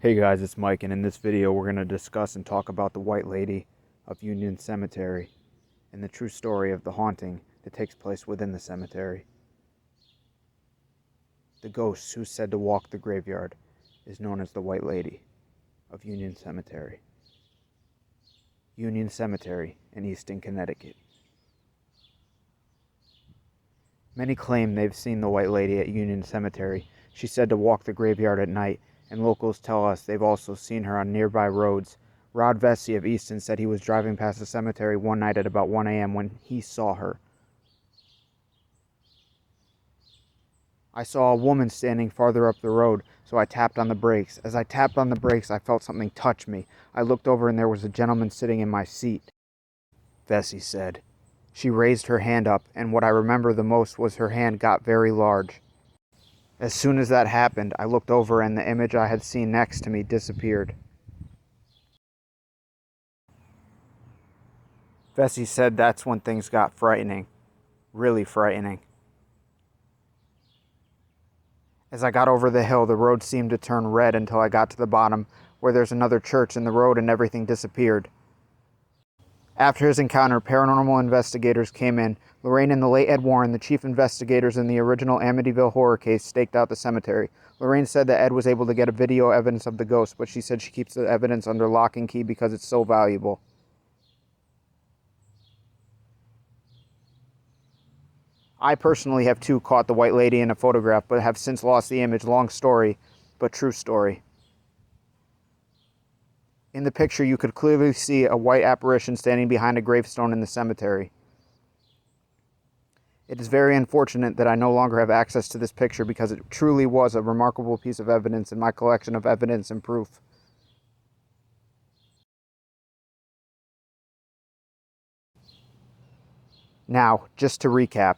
Hey guys, it's Mike, and in this video we're going to discuss and talk about the White Lady of Union Cemetery and the true story of the haunting that takes place within the cemetery. The ghost who's said to walk the graveyard is known as the White Lady of Union Cemetery. Union Cemetery in Easton, Connecticut. Many claim they've seen the White Lady at Union Cemetery. She's said to walk the graveyard at night, and locals tell us they've also seen her on nearby roads. Rod Vesey of Easton said he was driving past the cemetery one night at about 1 a.m. when he saw her. I saw a woman standing farther up the road, so I tapped on the brakes. As I tapped on the brakes, I felt something touch me. I looked over and there was a gentleman sitting in my seat, Vesey said. She raised her hand up, and what I remember the most was her hand got very large. As soon as that happened, I looked over and the image I had seen next to me disappeared. Vesey said that's when things got frightening. Really frightening. As I got over the hill, the road seemed to turn red until I got to the bottom, where there's another church in the road, and everything disappeared. After his encounter, paranormal investigators came in. Lorraine and the late Ed Warren, the chief investigators in the original Amityville horror case, staked out the cemetery. Lorraine said that Ed was able to get a video evidence of the ghost, but she said she keeps the evidence under lock and key because it's so valuable. I personally have too caught the White Lady in a photograph, but have since lost the image. Long story, but true story. In the picture, you could clearly see a white apparition standing behind a gravestone in the cemetery. It is very unfortunate that I no longer have access to this picture because it truly was a remarkable piece of evidence in my collection of evidence and proof. Now, just to recap.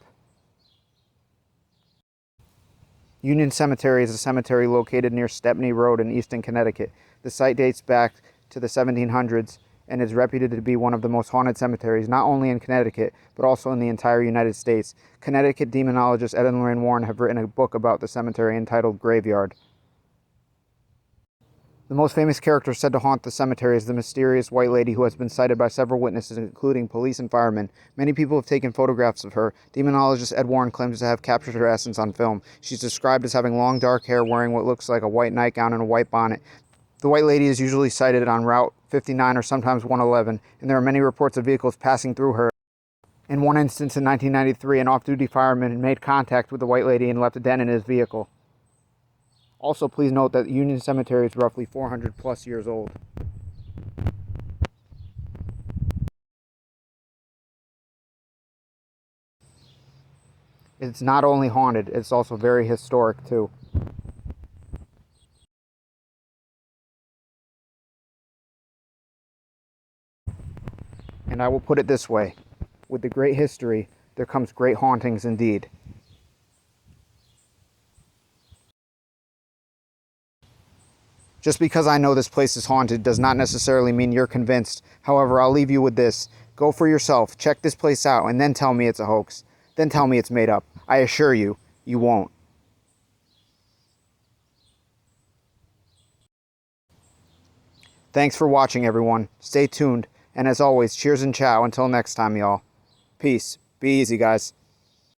Union Cemetery is a cemetery located near Stepney Road in Easton, Connecticut. The site dates back to the 1700s and is reputed to be one of the most haunted cemeteries, not only in Connecticut, but also in the entire United States. Connecticut demonologist Ed and Lorraine Warren have written a book about the cemetery entitled Graveyard. The most famous character said to haunt the cemetery is the mysterious White Lady who has been sighted by several witnesses, including police and firemen. Many people have taken photographs of her. Demonologist Ed Warren claims to have captured her essence on film. She's described as having long dark hair, wearing what looks like a white nightgown and a white bonnet. The White Lady is usually sighted on Route 59 or sometimes 111, and there are many reports of vehicles passing through her. In one instance in 1993, an off-duty fireman made contact with the White Lady and left a dent in his vehicle. Also, please note that Union Cemetery is roughly 400 plus years old. It's not only haunted, it's also very historic too. And I will put it this way, with the great history, there comes great hauntings indeed. Just because I know this place is haunted does not necessarily mean you're convinced. However, I'll leave you with this. Go for yourself, check this place out, and then tell me it's a hoax. Then tell me it's made up. I assure you, you won't. Thanks for watching, everyone. Stay tuned. And as always, cheers and chow until next time, y'all. Peace. Be easy, guys.